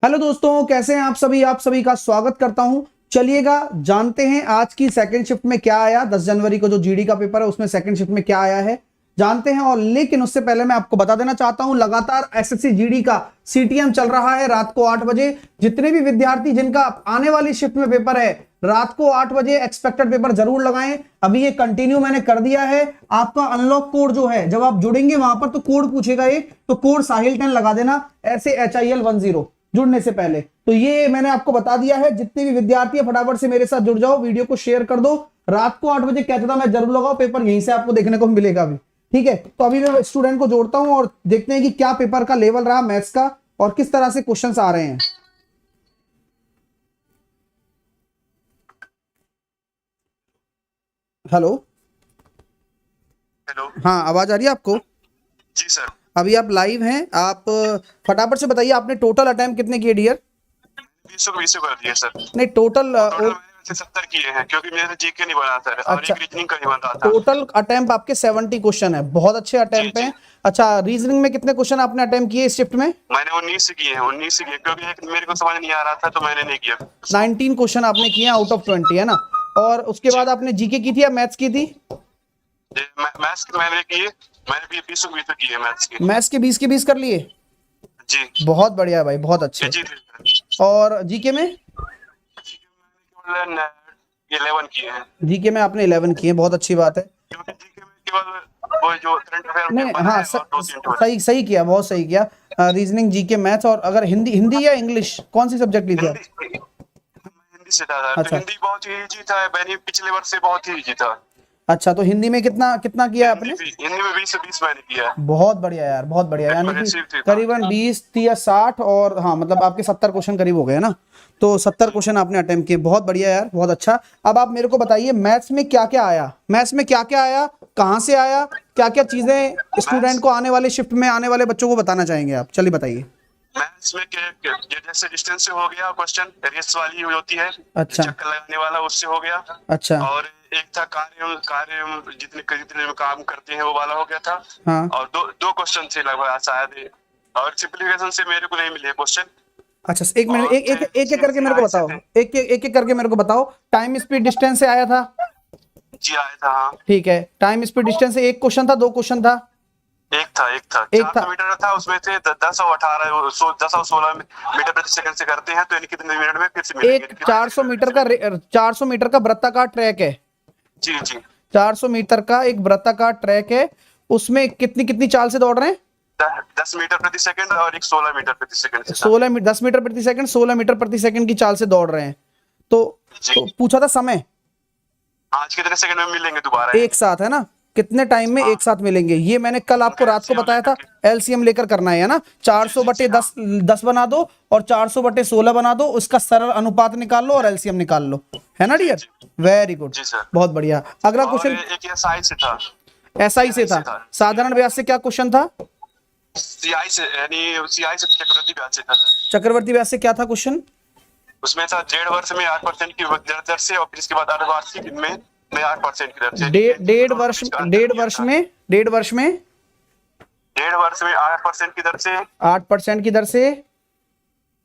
Hello दोस्तों, कैसे हैं आप सभी का स्वागत करता हूं। चलिएगा जानते हैं आज की सेकंड शिफ्ट में क्या आया। 10 जनवरी को जो जीडी का पेपर है उसमें सेकंड शिफ्ट में क्या आया है जानते हैं। और लेकिन उससे पहले मैं आपको बता देना चाहता हूं, लगातार एसएससी जीडी का सीटीएम चल रहा है रात को 8 बजे। जितने भी विद्यार्थी जिनका आने वाली शिफ्ट में पेपर है रात को 8 बजे एक्सपेक्टेड पेपर जरूर लगाएं। अभी ये कंटिन्यू मैंने कर दिया है। आपका अनलॉक कोड जो है, जब आप जुड़ेंगे वहां पर तो कोड पूछेगा ये, तो कोड साहिल 10 लगा देना, ऐसे HIL10 जुड़ने से पहले। तो ये मैंने आपको बता दिया है। जितने भी विद्यार्थी है फटाफट से मेरे साथ जुड़ जाओ, वीडियो को शेयर कर दो। रात को 8 बजे कहता था मैं जरूर लगाओ, पेपर यहीं से आपको देखने को मिलेगा अभी, ठीक है। तो अभी मैं स्टूडेंट को जोड़ता हूं और देखते हैं कि क्या पेपर का लेवल रहा मैथ्स का और किस तरह से क्वेश्चंस आ रहे हैं। Hello hello. हाँ, आवाज आ रही है आपको? जी सर। अभी आप लाइव हैं। आप फटाफट से बताइए, आपने टोटल अटेम्प्ट कितने किए डियर? 20 कर दिए सर। नहीं, टोटल मैंने वैसे 70 किए हैं क्योंकि मेरे जीके नहीं बना सर। और अच्छा, एक रीजनिंग का नहीं बन रहा था। टोटल अटेम्प्ट आपके 70 क्वेश्चन है, बहुत अच्छे अटेम्प्ट हैं। अच्छा, रीजनिंग में कितने क्वेश्चन आपने अटेम्प्ट किए इस शिफ्ट में? मैंने 19 से किए हैं, 19 से किए क्योंकि एक मेरे को समझ नहीं आ रहा था तो मैंने नहीं किया। 19 क्वेश्चन आपने किए आउट ऑफ 20, है ना। और उसके बाद आपने जीके की थी या मैथ्स की थी? मैथ्स की मैंने किए, मैंने 20 किए मैथ्स के। मैथ्स के 20 के 20 कर लिए। जी बहुत बढ़िया है भाई, बहुत अच्छे। जी। और जीके में? 11 किए हैं। जीके में आपने 11 किए, बहुत अच्छी बात है। क्योंकि जीके में केवल वो जो करंट अफेयर नहीं, बना हाँ, है और 2-3 सही सही किया, बहुत सही किया। Reasoning, GK, maths. और अगर हिंदी या इंग्लिश, कौन सी सब्जेक्ट ली थी आप? हिंदी से था। तो अच्छा हिंदी बहुत ही इजी था, मैंने पिछले वर्ष से बहुत ही इजी था। अच्छा, तो हिंदी में कितना कितना किया आपने? हिंदी में 20 से 20 मैंने किया है। बहुत बढ़िया यार, बहुत बढ़िया। यानी कि करीबन 20 या 60 और हाँ, मतलब आपके 70 क्वेश्चन करीब हो गए ना। तो 70 क्वेश्चन आपने अटेम्प्ट किए, बहुत बढ़िया यार, बहुत अच्छा। अब आप मेरे को बताइए मैथ्स में क्या क्या आया, मैथ्स में क्या क्या आया, कहाँ से आया, क्या क्या चीजें स्टूडेंट को आने वाले शिफ्ट में आने वाले बच्चों को बताना चाहेंगे आप? चलिए बताइए। मैथ्स में जैसे डिस्टेंस से हो गया क्वेश्चन, रेस वाली होती है, अच्छा चक्कर लगाने वाला, उससे हो गया। अच्छा। और एक था कार्य कार्य जितने काम करते हैं वो वाला हो गया था। हाँ और दो क्वेश्चन थे लगभग शायद। और सिंप्लीफिकेशन से मेरे को नहीं मिले क्वेश्चन। अच्छा, एक मिनट, एक करके मेरे को बताओ, एक करके मेरे को बताओ। टाइम स्पीड डिस्टेंस से आया था? जी आया था हाँ। ठीक है, टाइम स्पीड डिस्टेंस से एक क्वेश्चन था, दो क्वेश्चन था? एक था 400 मीटर था, उसमें से 10 और 18 10 और 16 मीटर प्रति सेकंड से करते हैं तो यानी कितने मिनट में फिर से मिलेंगे। एक 400 मीटर का वृत्ताकार ट्रैक है। जी जी। 400 मीटर का एक वृत्ताकार ट्रैक है, उसमें कितनी कितनी चाल से दौड़ रहे हैं? 10 मीटर प्रति सेकंड और एक 16 मीटर प्रति सेकंड से। 10 मीटर प्रति सेकंड, 16 मीटर प्रति सेकंड की चाल से दौड़ रहे हैं। तो पूछा था समय, आज कितने सेकंड में मिलेंगे दोबारा एक साथ, है ना। कितने टाइम में एक साथ मिलेंगे, ये मैंने कल आपको रात को बताया था। एलसीएम लेकर करना है ना। 400/10 बना दो और 400/16 बना दो, उसका सरल अनुपात निकाल लो और एलसीएम निकाल लो, है ना डियर। वेरी गुड, बहुत बढ़िया। अगला क्वेश्चन एक एसआई से था। एसआई से था। साधारण ब्याज से क्या क्वेश्चन था? सीआई से, यानी सीआई से चक्रवर्ती ब्याज से था। चक्रवर्ती ब्याज से क्या था क्वेश्चन? उसमें था 1.5 वर्ष में 8% की दर से और फिर इसके बाद अर्धवार्षिक में 8% की दर से। 1.5 वर्ष में 1.5 वर्ष में 8% की दर से, 8% की दर से।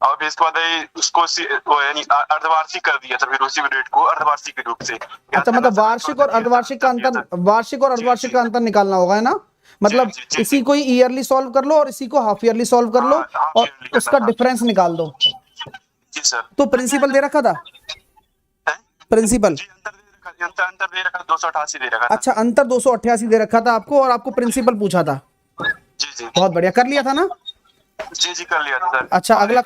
और फिर इसके बाद उसको यानी अर्धवार्षिक कर दिया था, फिर उसी रेट को अर्धवार्षिक के रूप से। अच्छा, मतलब वार्षिक और अर्धवार्षिक का अंतर, वार्षिक और अर्धवार्षिक का अंतर निकालना होगा, है ना। मतलब इसी को ईयरली सॉल्व कर लो और इसी को हाफ ईयरली सॉल्व कर लो और उसका डिफरेंस निकाल दो। जी सर। तो प्रिंसिपल दे रखा था, प्रिंसिपल अंतर दे रखा 288 दे रखा था। अच्छा, अंतर 288 दे रखा था आपको और आपको प्रिंसिपल पूछा था। जी जी। बहुत बढ़िया, कर लिया था ना। जी कर लिया था सर। अच्छा, अगला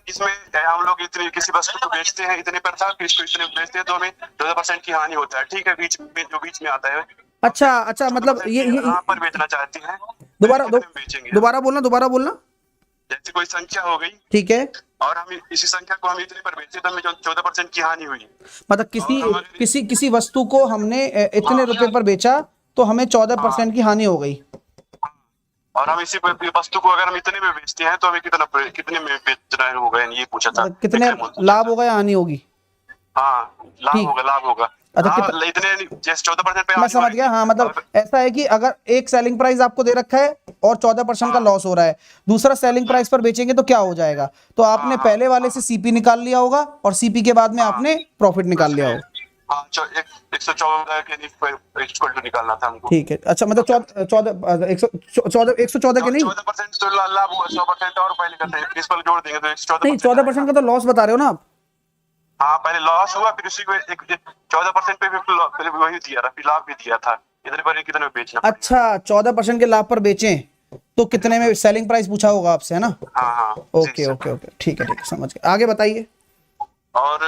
इसमें हम लोग इतनी किसी वस्तु को बेचते हैं इतने पर था, किसी को इतने बेचते हैं तो हमें 14% की हानि होता है, ठीक है। बीच में आता है। अच्छा, मतलब ये यहाँ पर बेचना चाहते हैं, दोबारा बोलना। जैसे कोई संख्या हो गई, ठीक है, और हम इसी संख्या को हम इतने पर बेचे तो हमें 14% की हानि हुई। मतलब किसी वस्तु को हमने इतने रुपए पर बेचा तो हमें 14% की हानि हो गई। और हम इसी वस्तु को अगर हम इतने में बेचते हैं तो हमें कितने में बेचना होगा, ये पूछा था। कितने लाभ होगा या हानि होगी? हाँ, लाभ होगा। अच्छा हाँ, कितना, इतने जैसे 14% पे मैं आने समझ वाली गया। थी। हाँ मतलब ऐसा है कि अगर एक सेलिंग प्राइस आपको दे रखा है और 14% का लॉस हो रहा है, दूसरा सेलिंग प्राइस पर बेचेंगे तो क्या हो जाएगा, तो आपने हाँ, पहले वाले से सीपी निकाल लिया होगा और सीपी के बाद में आपने प्रॉफिट निकाल लिया होगा। हाँ, 114 के इक्वल टू निकालना था हमको। ठीक है, अच्छा मतलब 114 के नहीं 14% तो लाभ हुआ, 100% और पहले करते हैं, प्रिंसिपल जोड़ देंगे तो नहीं 14% 14% का तो लॉस बता रहे हो ना आप। हाँ, पहले लॉस हुआ, फिर उसी को 14% पे फिर वही दिया था, फिर लाभ भी दिया था। इतने पर कितने में बेचना पड़ेगा? अच्छा 14% के लाभ पर बेचें तो कितने में सेलिंग प्राइस पूछा होगा आपसे, है ना। हाँ हाँ जी ओके सर। ओके ओके, ठीक है समझ गए, आगे बताइए। और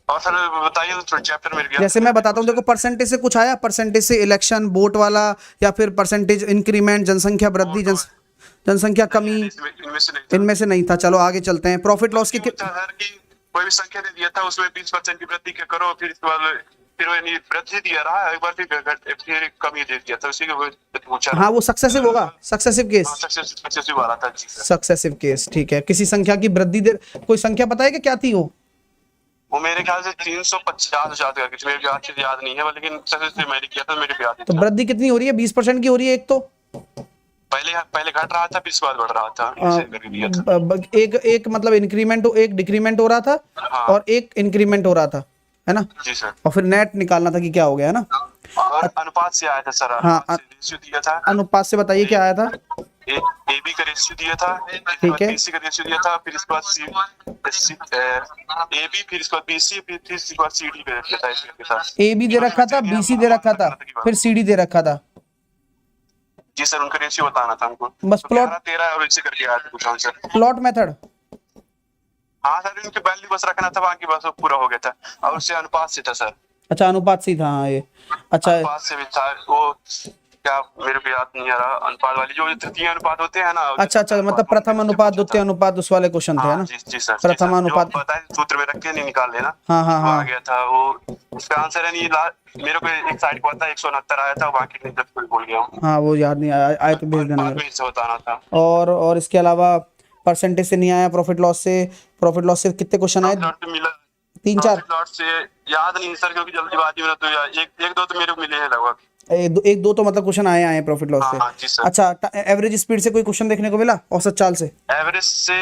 और सर बताइए, तो चैप्टर मिल गया। जैसे मैं बताता हूँ, देखो परसेंटेज से कुछ आया, परसेंटेज से इलेक्शन वोट वाला, या फिर परसेंटेज इंक्रीमेंट, जनसंख्या वृद्धि, जनसंख्या कमी, इनमें से नहीं था। इनमें से नहीं था। चलो आगे चलते हैं, प्रॉफिट लॉस के होता है कि कोई भी संख्या दे दिया था, उसमें 20% की वृद्धि के करो, फिर इसके बाद फिर वो नहीं वृद्धि दिया रहा, एक बार फिर कमी दे दिया था, उसी को पूछा। हाँ वो सक्सेसिव होगा, सक्सेसिव केस, सक्सेसिव वाला था जी सर। सक्सेसिव केस, ठीक है। किसी संख्या की वृद्धि दे, कोई संख्या पता है कि क्या थी वो मेरे ख्याल से 350,000 का कुछ, मेरे अच्छे से याद नहीं है, लेकिन सक्सेसिव मैंने किया था, मेरे पे याद तो था। वृद्धि कितनी हो रही है, 20% की हो रही है। एक तो पहले घट रहा था, फिर इसके बाद बढ़ रहा था, ऐसे करके दिया था। एक मतलब इंक्रीमेंट, एक डिक्रीमेंट हो रहा था हाँ और एक इंक्रीमेंट हो रहा था, है ना। जी सर। और फिर नेट निकालना था कि क्या हो गया, है ना। और अनुपात से आया था सर, हाँ अनुपात से रेशियो दिया था। अनुपात से बताइए क्या आया था। AB का रेशियो दिया था, ठीक है। BC का रेशियो दिया था, फिर इसके बाद AB, फिर इसके बाद BC, फिर इसके बाद CD पे दिया था, इसके साथ ए बी दे रखा था, BC दे रखा था, फिर CD दे रखा था। जी सर, उनका रेशियो बताना था हमको। बस तो प्लॉट 13 और इससे करके आया था कुछ आंसर। Plot method. हाँ सर, इनके वैल्यू बस रखना था, बाकी बस वो पूरा हो गया था। और उससे अनुपात से था सर। अच्छा अनुपात से ही था, हाँ ये अच्छा। अनुपात से भी था वो, क्या मेरे को याद नहीं आ रहा, अनुपात वाली जो तृतीय अनुपात होते हैं ना। अच्छा अच्छा, मतलब प्रथम अनुपात, द्वितीय अनुपात, उस वाले क्वेश्चन थे, है हाँ ना। जी सर। प्रथम अनुपात, बताए सूत्र में रख के नहीं निकाल लेना। हाँ हाँ वो आ हाँ गया था वो, उसका आंसर है नहीं मेरे को एक साइड को आता 169 आया था, बाकी नहीं जब भूल गया हूँ। हाँ, वो याद नहीं आया, आए तो भेज देना बाद मेरे में इससे बताना था। को। और इसके अलावा परसेंटेज से नहीं आया, प्रॉफिट लॉस से, प्रॉफिट लॉस से कितने क्वेश्चन आए, मिला 3-4, लॉट से याद नहीं सर, क्योंकि जल्दीबाजी में तो एक दो तो मेरे को मिले हैं लगभग। एक दो तो मतलब क्वेश्चन आए प्रॉफिट लॉस से। हाँ जी सर। अच्छा एवरेज स्पीड से कोई क्वेश्चन देखने को मिला, औसत चाल से। एवरेज से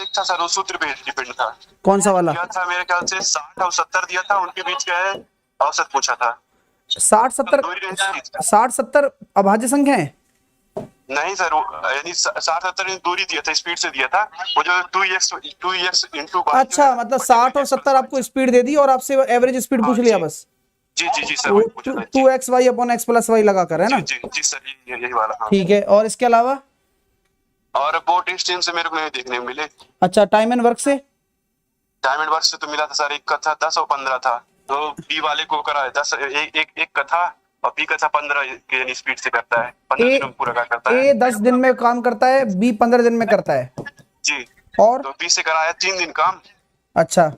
एक था सर, वो सूत्र पे डिपेंड था। कौन सा वाला। क्या था, मेरे ख्याल से 60 और 70 दिया था, उनके बीच का है औसत पूछा था। 60-70, दूरी रेंज थी। 60-70 अभाज्य संख्या है। नहीं सर, यानी 60-70 दूरी दिया था, स्पीड से दिया था। वो जो 2x इंटू, अच्छा मतलब 60 और 70 आपको स्पीड दे दी और आपसे एवरेज स्पीड पूछ लिया बस। जी सर, वही पूछा था। 2xy upon x plus Y लगा कर, है ना। जी सर, यही वाला। हाँ ठीक है, और इसके अलावा और बोट डिस्टेंस से मेरे को नहीं देखने को मिले। अच्छा टाइम एंड वर्क से, डायमंड वर्क से तो मिला था सर, एक का था 10 और 15 था, तो बी वाले को करा है 10, एक का था, और बी का था 15 के स्पीड से करता है, 15 दिन में पूरा करता है। ए 10 दिन में काम करता है, बी 15 दिन में करता है जी। और तो बी से कराया 3 दिन काम। अच्छा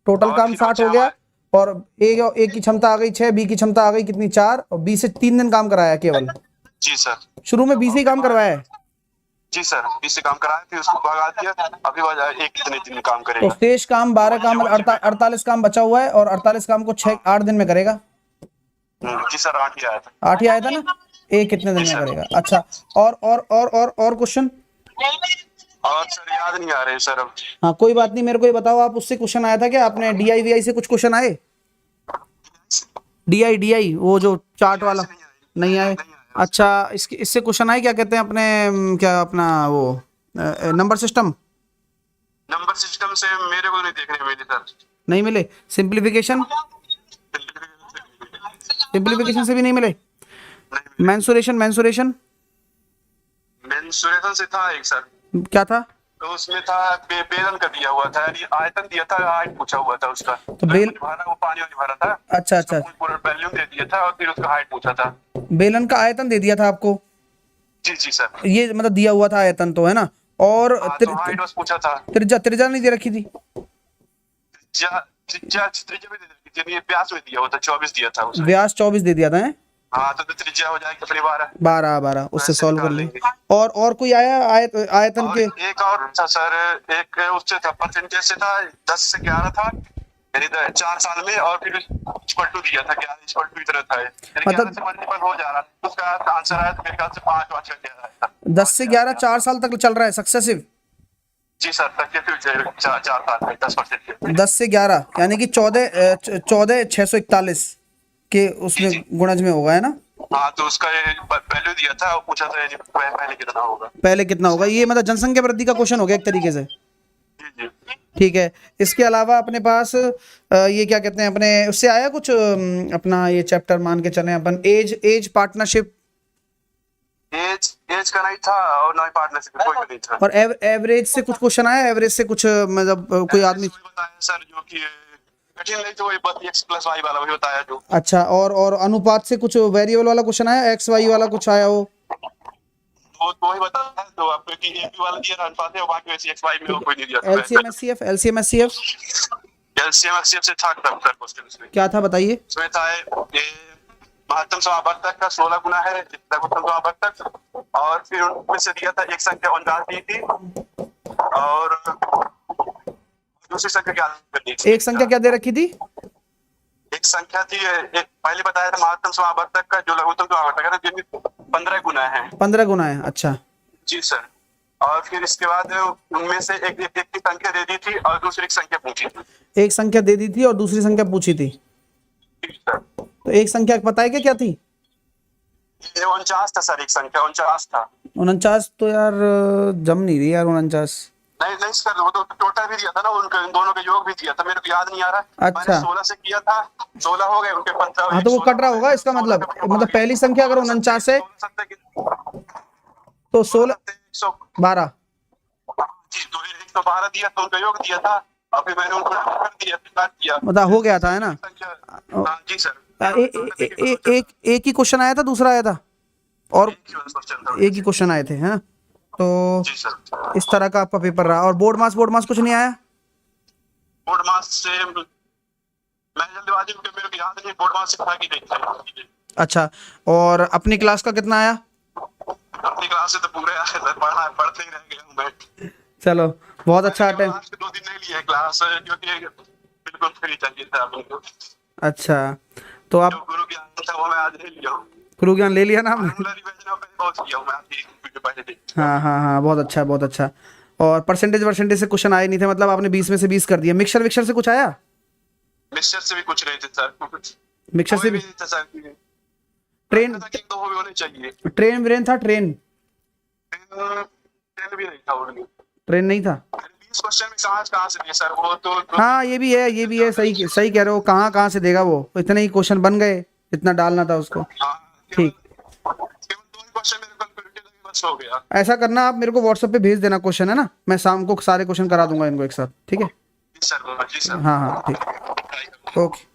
टोटल काम 60 हो गया, और ए की क्षमता आ गई 6, बी की क्षमता आ गई कितनी 4, और बी से 3 दिन काम कराया केवल। जी सर। शुरू में बी से ही काम करवाया है। जी सर, बी से काम कराया, फिर उसको भगा दिया, अभी वजह एक कितने दिन काम तो करेगा। शेष काम 12 काम, 48 काम बचा हुआ है, और 48 काम को 6-8 दिन में करेगा। जी सर, 8 ही आया था। 8 ही आया था ना, ए कितने दिन में करेगा। अच्छा और क्वेश्चन, और सर याद नहीं आ रहे सर अब। हाँ कोई बात नहीं, मेरे को ये बताओ, आप उससे क्वेश्चन आया था क्या, आपने DI से कुछ क्वेश्चन आए, DI वो जो चार्ट वाला, नहीं आए। अच्छा इससे क्वेश्चन आए, क्या कहते हैं अपने, क्या अपना वो नंबर सिस्टम से मेरे को नहीं देखने मिले सर। नहीं मिले, सिंप्लीफिकेशन से भी नहीं मिले, मेंसुरेशन से था एक सर, क्या था, तो उसमें था बेलन का दिया हुआ था, यानी आयतन दिया था, हाइट पूछा हुआ था उसका, तो भरा वो पानी वाली भरा था। अच्छा पूरा वॉल्यूम दे दिया था, और फिर उसका हाइट पूछा था। बेलन का आयतन दे दिया था आपको। जी सर, ये मतलब दिया हुआ था आयतन तो, है ना। और तो हाइट बस पूछा था। त्रिज्या नहीं दे रखी थी, त्रिज्या भी दे दी थी, व्यास में दिया हुआ था 24 दिया था उसमें। व्यास 24 दे दिया था, है। हाँ, तो त्रिज्या हो जाएगी अपनी 12 उससे सॉल्व कर लेंगे। और कोई आया आयतन के, एक और था सर, एक उससे था परसेंटेज से था, 10 से 11 था, यानी 4 साल में, और फिर इक्वल टू दिया था, 11 इक्वल टू इतना था, यानी मतलब 11 से मल्टीपल हो जा रहा था, उसका आंसर आया तो मेरे ख्याल से 5 वाच का रहा था। 10 से 11 4 साल तक चल रहा है सक्सेसिव। जी सर, तक के फिर 4 साल में 10% के। 10 से 11 यानी कि 14 641 के उसमें जी, जी। गुणज में होगा, है ना? हाँ, तो उसका वैल्यू दिया था और पूछा था यानी पहले कितना होगा। पहले कितना होगा, ये मतलब जनसंख्या वृद्धि का क्वेश्चन हो गया एक तरीके से। जी, जी। ठीक है। इसके अलावा अपने पास ये क्या कहते हैं, अपने उससे आया कुछ अपना ये चैप्टर मान के चले अपन, एज पार्टनरशिप एज एज का नहीं था और ना ही पार्टनरशिप, कोई भी नहीं था। और एवरेज से कुछ क्वेश्चन आया, एवरेज से कुछ मतलब कोई आदमी। वही बताया सर, जो कि कठिन नहीं तो वही बस x प्लस वाई वाला वही बताया जो। अच्छा, और अनुपात से कुछ वेरिएबल वाला क्वेश्चन आया, एक्स वाई वाला कुछ आया हो? तो वही बताया तो आपको कि एक वाला दिया था अनुपात है और बाकी वैसे x y में कोई नहीं दिया था। LCM HCF, LCM HCF LCM HCF से था सर क्वेश्चन उसमें। क्या था बताइए? इसमें था ये महत्तम समावर्तक का 16 गुना है लघुत्तम समावर्तक, और फिर उनमें से दिया था एक संख्या 49 दी थी, और दूसरी संख्या क्या दी थी? एक संख्या क्या दे रखी थी? एक संख्या थी, एक पहले बताया था महत्तम समावर्तक का जो लघुत्तम समावर्तक है ना, जिनमें 15 गुना है। 15 गुना है, अच्छा। जी सर। और फिर इसके बाद उनमें से एक की संख्या दे दी थी और दूसरी की संख्या पूछी थी। एक संख्या दे दी थी और दूसरी संख्या पूछी थी। जी सर। तो एक संख्या पता है क्या थी? ये 49 था सर, एक संख्या 49 था। 49 तो यार जम नहीं रही यार 49। नहीं नहीं सर, वो तो टोटल भी दिया था ना, उनके इन दोनों का योग भी दिया था, मेरे को याद नहीं आ रहा। अच्छा। मैंने 16 से किया था, 16 हो गए उनके 15। हाँ तो वो कट रहा होगा इसका मतलब पहली संख्या अगर 49 है तो 16 12। जी, तो 112 दिया तो उनका योग दिया था, और फिर मैंने उनको कर दिया, काट दिया, मतलब हो गया था, है ना? हाँ जी सर। एक ही क्वेश्चन आया था, दूसरा आया था और एक ही क्वेश्चन आए थे, है ना? तो जी सर। इस तरह का आपका पेपर रहा। और बोर्ड मास कुछ नहीं आया? बोर्ड मास से मैं जल्दबाजी में, मेरे को याद नहीं बोर्ड मास से था कि नहीं था। अच्छा, और अपनी क्लास का कितना आया? अपनी क्लास से तो पूरे आए थे, पढ़ते ही रह गया हूं मैं। चलो बहुत अच्छा अटेम्प्ट। लास्ट 2 दिन नहीं लिया क्लास, क्योंकि बिल्कुल फ्री चाहिए था आपको। अच्छा, तो आप जो गुरु ज्ञान था वो मैं आज नहीं लिया हूं। गुरु ज्ञान ले लिया ना आपने? रिवीजन पे बहुत किया हूं मैं, आपकी वीडियो पहले देख। हाँ, बहुत अच्छा, बहुत अच्छा। और परसेंटेज से क्वेश्चन आए नहीं थे, मतलब आपने 20 में से 20 कर दिया। मिक्सचर विक्सचर से कुछ आया? मिक्सचर से भी कुछ नहीं थे सर, कुछ मिक्सचर से भी नहीं था सर। ट्रेन तो वो भी होने चाहिए। ट्रेन व्रेन था? ट्रेन ट्रेन भी नहीं था उनमें। ट्रेन नहीं था। 20 क्वेश्चन में कहां से दिए सर, वो तो हाँ ये भी है, सही सही कह रहे हो। कहाँ से देगा वो, इतने ही क्वेश्चन बन गए, इतना डालना था उसको। हाँ, ठीक, केवल 2 क्वेश्चन मेरे को कंप्लीट लगे, बस हो गया। ऐसा करना, आप मेरे को व्हाट्सएप पे भेज देना क्वेश्चन, है ना? मैं शाम को सारे क्वेश्चन करा दूंगा इनको एक साथ, ठीक है? जी सर। हाँ ठीक, ओके।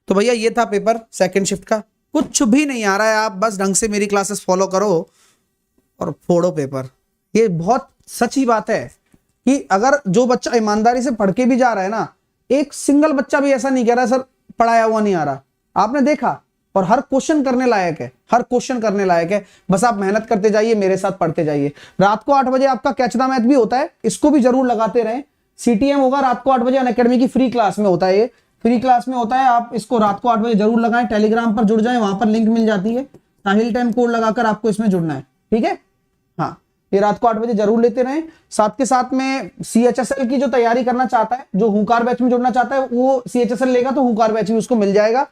तो भैया ये था पेपर सेकंड शिफ्ट का। कुछ भी नहीं आ रहा है, आप बस ढंग से मेरी क्लासेस फॉलो करो और फोड़ो पेपर। ये बहुत सच्ची बात है कि अगर जो बच्चा ईमानदारी से पढ़ के भी जा रहा है ना, एक सिंगल बच्चा भी ऐसा नहीं कह रहा सर पढ़ाया हुआ नहीं आ रहा, आपने देखा। और हर क्वेश्चन करने लायक है, हर क्वेश्चन करने लायक है। बस आप मेहनत करते जाइए, मेरे साथ पढ़ते जाइए। रात को 8 बजे आपका कैच द मैथ भी होता है, इसको भी जरूर लगाते रहें। सीटीएम होगा रात को 8 बजे, अनअकैडमी की फ्री क्लास में होता है, ये फ्री क्लास में होता है। आप इसको रात को 8 बजे जरूर लगाएं। टेलीग्राम पर जुड़ जाएं, वहां पर लिंक मिल जाती है। साहिल टाइम कोड लगाकर आपको इसमें जुड़ना है, ठीक है? हाँ, ये रात को 8 बजे जरूर लेते रहें। साथ के साथ में CHSL की जो तैयारी करना चाहता है, जो हुंकार बैच में जुड़ना चाहता है, वो CHSL लेगा तो हुंकार बैच भी उसको मिल जाएगा।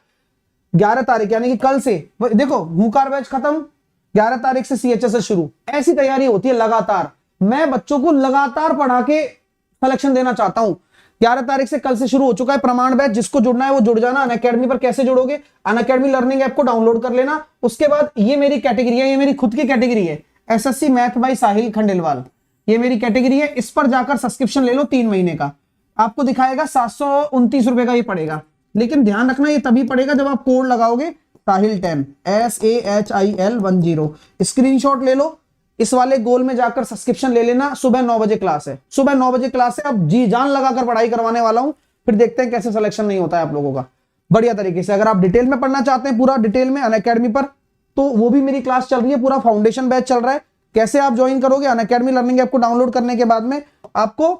11 तारीख यानी कि कल से देखो, हुंकार बैच खत्म, 11 तारीख से CHSL शुरू। ऐसी तैयारी होती है लगातार। मैं बच्चों को लगातार पढ़ा के सिलेक्शन देना चाहता हूं। 11 तारीख से कल से शुरू हो चुका है प्रमाण बैच। जिसको जुड़ना है वो जुड़ जाना। अनअकैडमी पर कैसे जुड़ोगे? अनअकैडमी लर्निंग ऐप को डाउनलोड कर लेना। उसके बाद ये मेरी कैटेगरी है, ये मेरी खुद की कैटेगरी है, SSC मैथ बाय साहिल खंडेलवाल, ये मेरी कैटेगरी है। इस पर जाकर सब्सक्रिप्शन ले लो 3 महीने का। आपको दिखाएगा 729 रुपए का ये पड़ेगा, लेकिन ध्यान रखना ये तभी पड़ेगा जब आप कोड लगाओगे साहिल 10 SAHIL10। स्क्रीनशॉट ले लो, इस वाले गोल में जाकर सब्सक्रिप्शन ले लेना। सुबह 9 बजे क्लास है, सुबह 9 बजे क्लास है। अब जी जान लगाकर पढ़ाई करवाने वाला हूं, फिर देखते हैं कैसे सिलेक्शन नहीं होता है आप लोगों का बढ़िया तरीके से। अगर आप डिटेल में पढ़ना चाहते हैं, पूरा डिटेल में अनअकैडमी पर, तो वो भी मेरी क्लास चल रही है, पूरा फाउंडेशन बैच चल रहा है। कैसे आप ज्वाइन करोगे? अनअकैडमी लर्निंग ऐप को डाउनलोड करने के बाद में आपको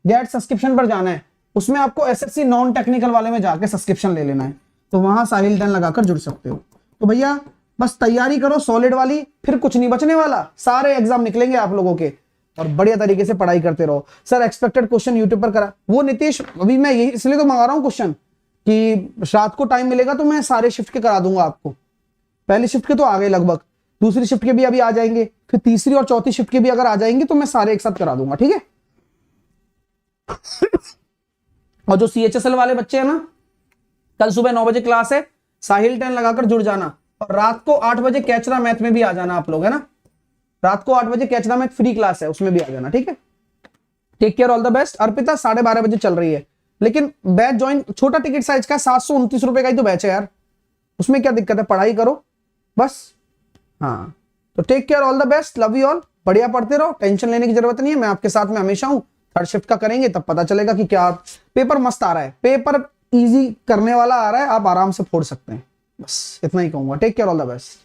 गेट सब्सक्रिप्शन पर जाना है। उसमें आपको एसएससी नॉन टेक्निकल वाले में जाके सब्सक्रिप्शन ले लेना है, तो वहां साहिल 10 लगाकर जुड़ सकते हो। तो भैया बस तैयारी करो सॉलिड वाली, फिर कुछ नहीं बचने वाला, सारे एग्जाम निकलेंगे आप लोगों के, और बढ़िया तरीके से पढ़ाई करते रहो। सर एक्सपेक्टेड क्वेश्चन यूट्यूब पर करा, वो नीतीश अभी मैं यही इसलिए तो मंगा रहा हूँ क्वेश्चन कि रात को टाइम मिलेगा तो मैं सारे शिफ्ट के करा दूंगा आपको। पहली शिफ्ट के तो आ गए लगभग, दूसरी शिफ्ट के भी अभी आ जाएंगे, फिर तीसरी और चौथी शिफ्ट के भी अगर आ जाएंगे तो मैं सारे एक साथ करा दूंगा, ठीक है। और जो CHSL वाले बच्चे हैं ना, कल सुबह 9 बजे क्लास है, साहिल 10 लगाकर जुड़ जाना, और रात को 8 बजे कैचरा मैथ में भी आ जाना आप लोग, है ना। रात को 8 बजे कैचरा मैथ फ्री क्लास है, उसमें भी आ जाना, ठीक है। Take care, all the best. Arpita 12:30 बजे चल रही है, लेकिन बैच ज्वाइन छोटा टिकट साइज का 729 रुपए का ही तो बैच है यार, उसमें क्या दिक्कत है, पढ़ाई करो बस। हाँ तो take care, all the best, love you all, बढ़िया पढ़ते रहो, टेंशन लेने की जरूरत नहीं है, मैं आपके साथ में हमेशा हूं। थर्ड शिफ्ट का करेंगे तब पता चलेगा कि क्या पेपर मस्त आ रहा है, पेपर इजी करने वाला आ रहा है, आप आराम से फोड़ सकते हैं, बस इतना ही कहूंगा। Take care, all the best.